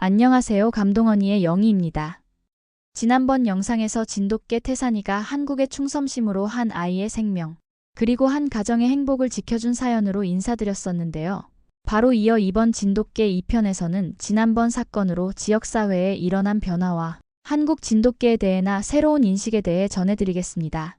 안녕하세요. 감동언니의 영희입니다. 지난번 영상에서 진돗개 태산이가 한국의 충성심으로 한 아이의 생명, 그리고 한 가정의 행복을 지켜준 사연으로 인사드렸었는데요. 바로 이어 이번 진돗개 2편에서는 지난번 사건으로 지역사회에 일어난 변화와 한국 진돗개에 대해나 새로운 인식에 대해 전해드리겠습니다.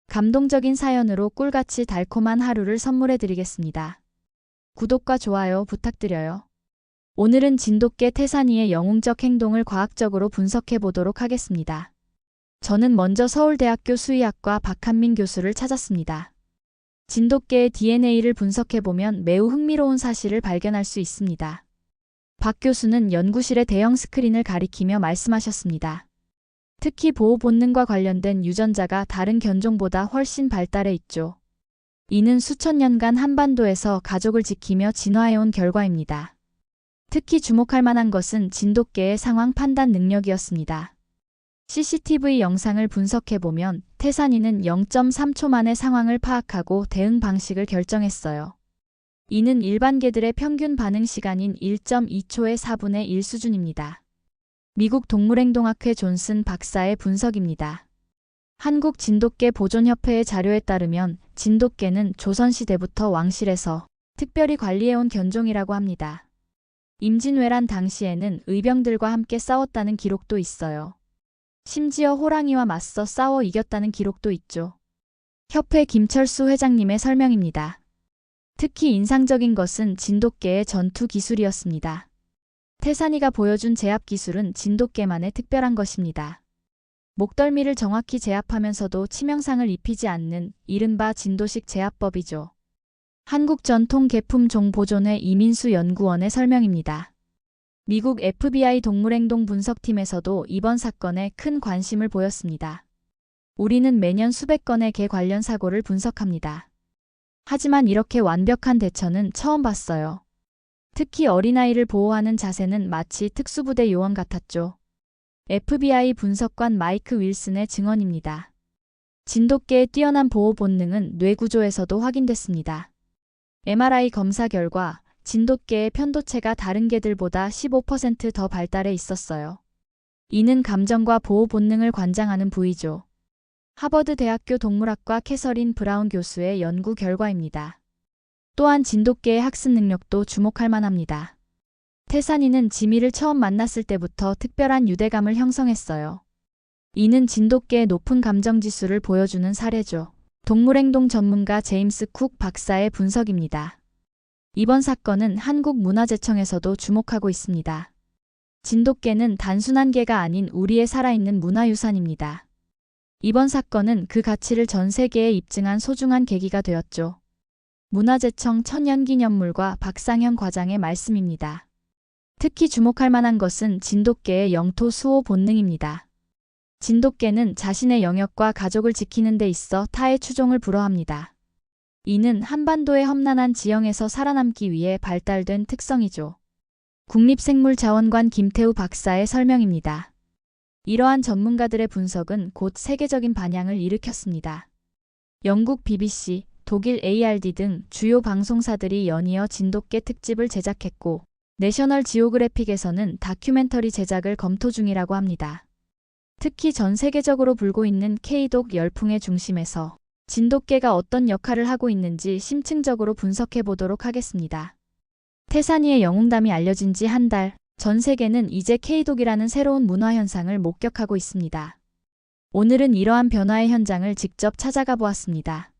감동적인 사연으로 꿀같이 달콤한 하루를 선물해드리겠습니다. 구독과 좋아요 부탁드려요. 오늘은 진돗개 태산이의 영웅적 행동을 과학적으로 분석해 보도록 하겠습니다. 저는 먼저 서울대학교 수의학과 박한민 교수를 찾았습니다. 진돗개의 DNA를 분석해 보면 매우 흥미로운 사실을 발견할 수 있습니다. 박 교수는 연구실의 대형 스크린을 가리키며 말씀하셨습니다. 특히 보호 본능과 관련된 유전자가 다른 견종보다 훨씬 발달해 있죠. 이는 수천 년간 한반도에서 가족을 지키며 진화해온 결과입니다. 특히 주목할 만한 것은 진돗개의 상황 판단 능력이었습니다. CCTV 영상을 분석해보면 태산이는 0.3초 만에 상황을 파악하고 대응 방식을 결정했어요. 이는 일반 개들의 평균 반응 시간인 1.2초의 4분의 1 수준입니다. 미국 동물행동학회 존슨 박사의 분석입니다. 한국 진돗개 보존협회의 자료에 따르면 진돗개는 조선시대부터 왕실에서 특별히 관리해온 견종이라고 합니다. 임진왜란 당시에는 의병들과 함께 싸웠다는 기록도 있어요. 심지어 호랑이와 맞서 싸워 이겼다는 기록도 있죠. 협회 김철수 회장님의 설명입니다. 특히 인상적인 것은 진돗개의 전투 기술이었습니다. 태산이가 보여준 제압 기술은 진돗개만의 특별한 것입니다. 목덜미를 정확히 제압하면서도 치명상을 입히지 않는 이른바 진도식 제압법이죠. 한국전통개품종보존회 이민수 연구원의 설명입니다. 미국 FBI 동물행동 분석팀에서도 이번 사건에 큰 관심을 보였습니다. 우리는 매년 수백 건의 개 관련 사고를 분석합니다. 하지만 이렇게 완벽한 대처는 처음 봤어요. 특히 어린아이를 보호하는 자세는 마치 특수부대 요원 같았죠. FBI 분석관 마이크 윌슨의 증언입니다. 진돗개의 뛰어난 보호 본능은 뇌 구조에서도 확인됐습니다. MRI 검사 결과 진돗개의 편도체가 다른 개들보다 15% 더 발달해 있었어요. 이는 감정과 보호 본능을 관장하는 부위죠. 하버드 대학교 동물학과 캐서린 브라운 교수의 연구 결과입니다. 또한 진돗개의 학습 능력도 주목할 만합니다. 태산이는 지미를 처음 만났을 때부터 특별한 유대감을 형성했어요. 이는 진돗개의 높은 감정지수를 보여주는 사례죠. 동물행동 전문가 제임스 쿡 박사의 분석입니다. 이번 사건은 한국문화재청에서도 주목하고 있습니다. 진돗개는 단순한 개가 아닌 우리의 살아있는 문화유산입니다. 이번 사건은 그 가치를 전 세계에 입증한 소중한 계기가 되었죠. 문화재청 천연기념물과 박상현 과장의 말씀입니다. 특히 주목할 만한 것은 진돗개의 영토 수호 본능입니다. 진돗개는 자신의 영역과 가족을 지키는 데 있어 타의 추종을 불허합니다. 이는 한반도의 험난한 지형에서 살아남기 위해 발달된 특성이죠. 국립생물자원관 김태우 박사의 설명입니다. 이러한 전문가들의 분석은 곧 세계적인 반향을 일으켰습니다. 영국 BBC, 독일 ARD 등 주요 방송사들이 연이어 진돗개 특집을 제작했고, 내셔널 지오그래픽에서는 다큐멘터리 제작을 검토 중이라고 합니다. 특히 전 세계적으로 불고 있는 K독 열풍의 중심에서 진돗개가 어떤 역할을 하고 있는지 심층적으로 분석해 보도록 하겠습니다. 태산이의 영웅담이 알려진 지 한 달, 전 세계는 이제 K독이라는 새로운 문화 현상을 목격하고 있습니다. 오늘은 이러한 변화의 현장을 직접 찾아가 보았습니다.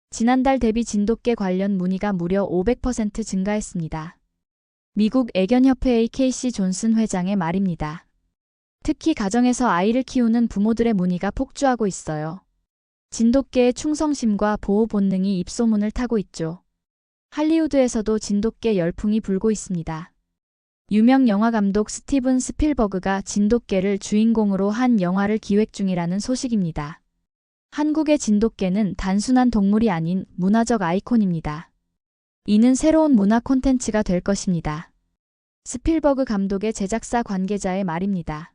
지난달 대비 진돗개 관련 문의가 무려 500% 증가했습니다. 미국 애견협회의 KC 존슨 회장의 말입니다. 특히 가정에서 아이를 키우는 부모들의 문의가 폭주하고 있어요. 진돗개의 충성심과 보호 본능이 입소문을 타고 있죠. 할리우드에서도 진돗개 열풍이 불고 있습니다. 유명 영화감독 스티븐 스필버그가 진돗개를 주인공으로 한 영화를 기획 중이라는 소식입니다. 한국의 진돗개는 단순한 동물이 아닌 문화적 아이콘입니다. 이는 새로운 문화 콘텐츠가 될 것입니다. 스필버그 감독의 제작사 관계자의 말입니다.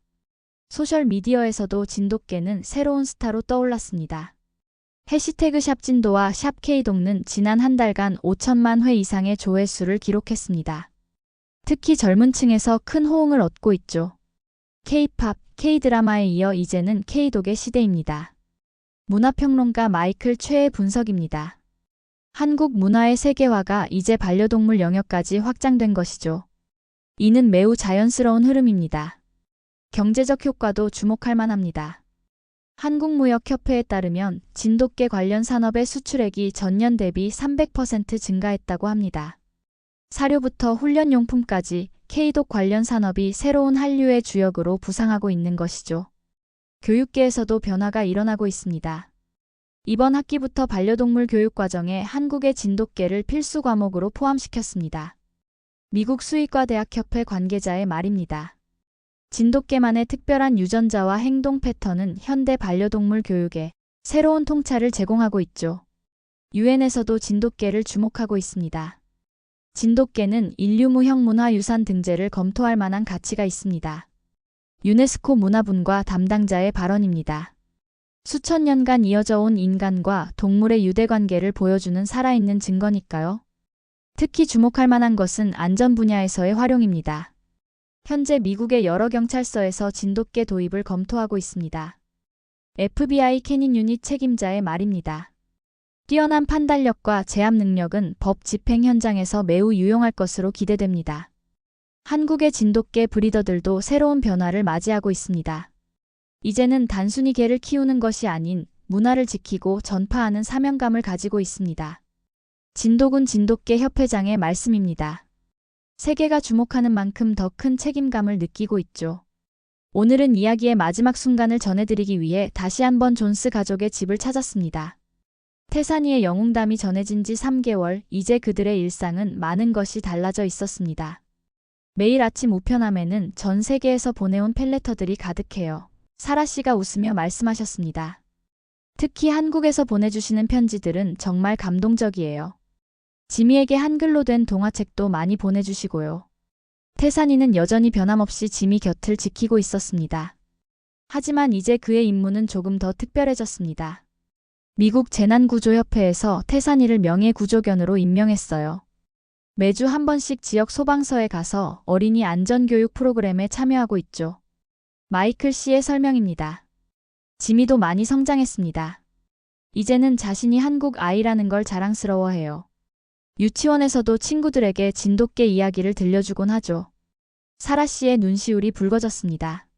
소셜미디어에서도 진돗개는 새로운 스타로 떠올랐습니다. 해시태그 샵진도와 샵K독는 지난 한 달간 5천만 회 이상의 조회수를 기록했습니다. 특히 젊은 층에서 큰 호응을 얻고 있죠. K-팝, K-드라마에 이어 이제는 K-독의 시대입니다. 문화평론가 마이클 최의 분석입니다. 한국 문화의 세계화가 이제 반려동물 영역까지 확장된 것이죠. 이는 매우 자연스러운 흐름입니다. 경제적 효과도 주목할 만합니다. 한국무역협회에 따르면 진돗개 관련 산업의 수출액이 전년 대비 300% 증가했다고 합니다. 사료부터 훈련용품까지 K독 관련 산업이 새로운 한류의 주역으로 부상하고 있는 것이죠. 교육계에서도 변화가 일어나고 있습니다. 이번 학기부터 반려동물 교육 과정에 한국의 진돗개를 필수 과목으로 포함시켰습니다. 미국 수의과대학협회 관계자의 말입니다. 진돗개만의 특별한 유전자와 행동 패턴은 현대 반려동물 교육에 새로운 통찰을 제공하고 있죠. 유엔에서도 진돗개를 주목하고 있습니다. 진돗개는 인류무형 문화유산 등재를 검토할 만한 가치가 있습니다. 유네스코 문화분과 담당자의 발언입니다. 수천 년간 이어져 온 인간과 동물의 유대관계를 보여주는 살아있는 증거니까요. 특히 주목할 만한 것은 안전 분야에서의 활용입니다. 현재 미국의 여러 경찰서에서 진돗개 도입을 검토하고 있습니다. FBI 캐닌 유닛 책임자의 말입니다. 뛰어난 판단력과 제압 능력은 법 집행 현장에서 매우 유용할 것으로 기대됩니다. 한국의 진돗개 브리더들도 새로운 변화를 맞이하고 있습니다. 이제는 단순히 개를 키우는 것이 아닌 문화를 지키고 전파하는 사명감을 가지고 있습니다. 진도군 진돗개 협회장의 말씀입니다. 세계가 주목하는 만큼 더 큰 책임감을 느끼고 있죠. 오늘은 이야기의 마지막 순간을 전해드리기 위해 다시 한번 존스 가족의 집을 찾았습니다. 태산이의 영웅담이 전해진 지 3개월, 이제 그들의 일상은 많은 것이 달라져 있었습니다. 매일 아침 우편함에는 전 세계에서 보내온 펠레터들이 가득해요. 사라 씨가 웃으며 말씀하셨습니다. 특히 한국에서 보내주시는 편지들은 정말 감동적이에요. 지미에게 한글로 된 동화책도 많이 보내주시고요. 태산이는 여전히 변함없이 지미 곁을 지키고 있었습니다. 하지만 이제 그의 임무는 조금 더 특별해졌습니다. 미국 재난구조협회에서 태산이를 명예구조견으로 임명했어요. 매주 한 번씩 지역 소방서에 가서 어린이 안전교육 프로그램에 참여하고 있죠. 마이클 씨의 설명입니다. 지미도 많이 성장했습니다. 이제는 자신이 한국 아이라는 걸 자랑스러워해요. 유치원에서도 친구들에게 진돗개 이야기를 들려주곤 하죠. 사라 씨의 눈시울이 붉어졌습니다.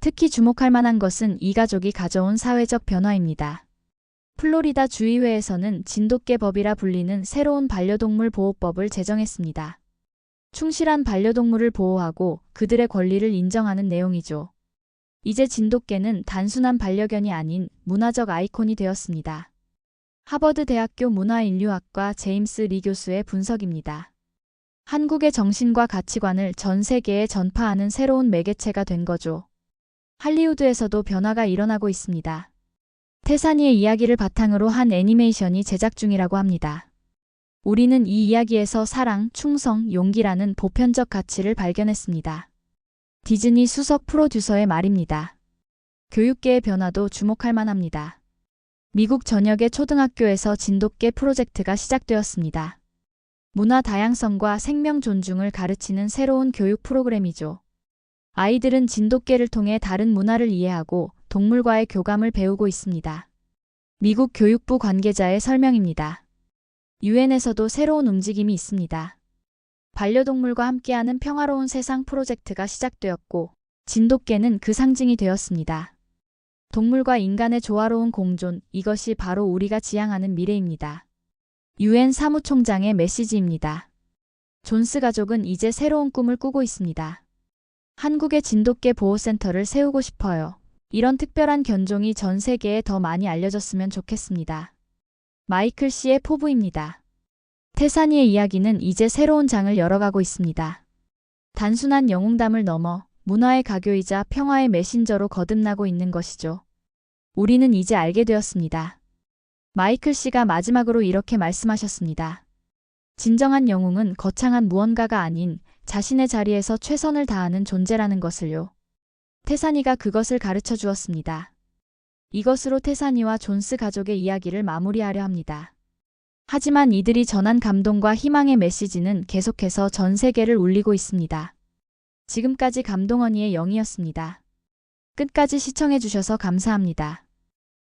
특히 주목할 만한 것은 이 가족이 가져온 사회적 변화입니다. 플로리다 주의회에서는 진돗개법이라 불리는 새로운 반려동물 보호법을 제정했습니다. 충실한 반려동물을 보호하고 그들의 권리를 인정하는 내용이죠. 이제 진돗개는 단순한 반려견이 아닌 문화적 아이콘이 되었습니다. 하버드 대학교 문화인류학과 제임스 리 교수의 분석입니다. 한국의 정신과 가치관을 전 세계에 전파하는 새로운 매개체가 된 거죠. 할리우드에서도 변화가 일어나고 있습니다. 태산이의 이야기를 바탕으로 한 애니메이션이 제작 중이라고 합니다. 우리는 이 이야기에서 사랑, 충성, 용기라는 보편적 가치를 발견했습니다. 디즈니 수석 프로듀서의 말입니다. 교육계의 변화도 주목할 만합니다. 미국 전역의 초등학교에서 진돗개 프로젝트가 시작되었습니다. 문화 다양성과 생명 존중을 가르치는 새로운 교육 프로그램이죠. 아이들은 진돗개를 통해 다른 문화를 이해하고 동물과의 교감을 배우고 있습니다. 미국 교육부 관계자의 설명입니다. 유엔에서도 새로운 움직임이 있습니다. 반려동물과 함께하는 평화로운 세상 프로젝트가 시작되었고 진돗개는 그 상징이 되었습니다. 동물과 인간의 조화로운 공존, 이것이 바로 우리가 지향하는 미래입니다. 유엔 사무총장의 메시지입니다. 존스 가족은 이제 새로운 꿈을 꾸고 있습니다. 한국의 진돗개 보호센터를 세우고 싶어요. 이런 특별한 견종이 전 세계에 더 많이 알려졌으면 좋겠습니다. 마이클 씨의 포부입니다. 태산이의 이야기는 이제 새로운 장을 열어가고 있습니다. 단순한 영웅담을 넘어 문화의 가교이자 평화의 메신저로 거듭나고 있는 것이죠. 우리는 이제 알게 되었습니다. 마이클 씨가 마지막으로 이렇게 말씀하셨습니다. 진정한 영웅은 거창한 무언가가 아닌 자신의 자리에서 최선을 다하는 존재라는 것을요. 태산이가 그것을 가르쳐 주었습니다. 이것으로 태산이와 존스 가족의 이야기를 마무리하려 합니다. 하지만 이들이 전한 감동과 희망의 메시지는 계속해서 전 세계를 울리고 있습니다. 지금까지 감동언니의 영이었습니다. 끝까지 시청해주셔서 감사합니다.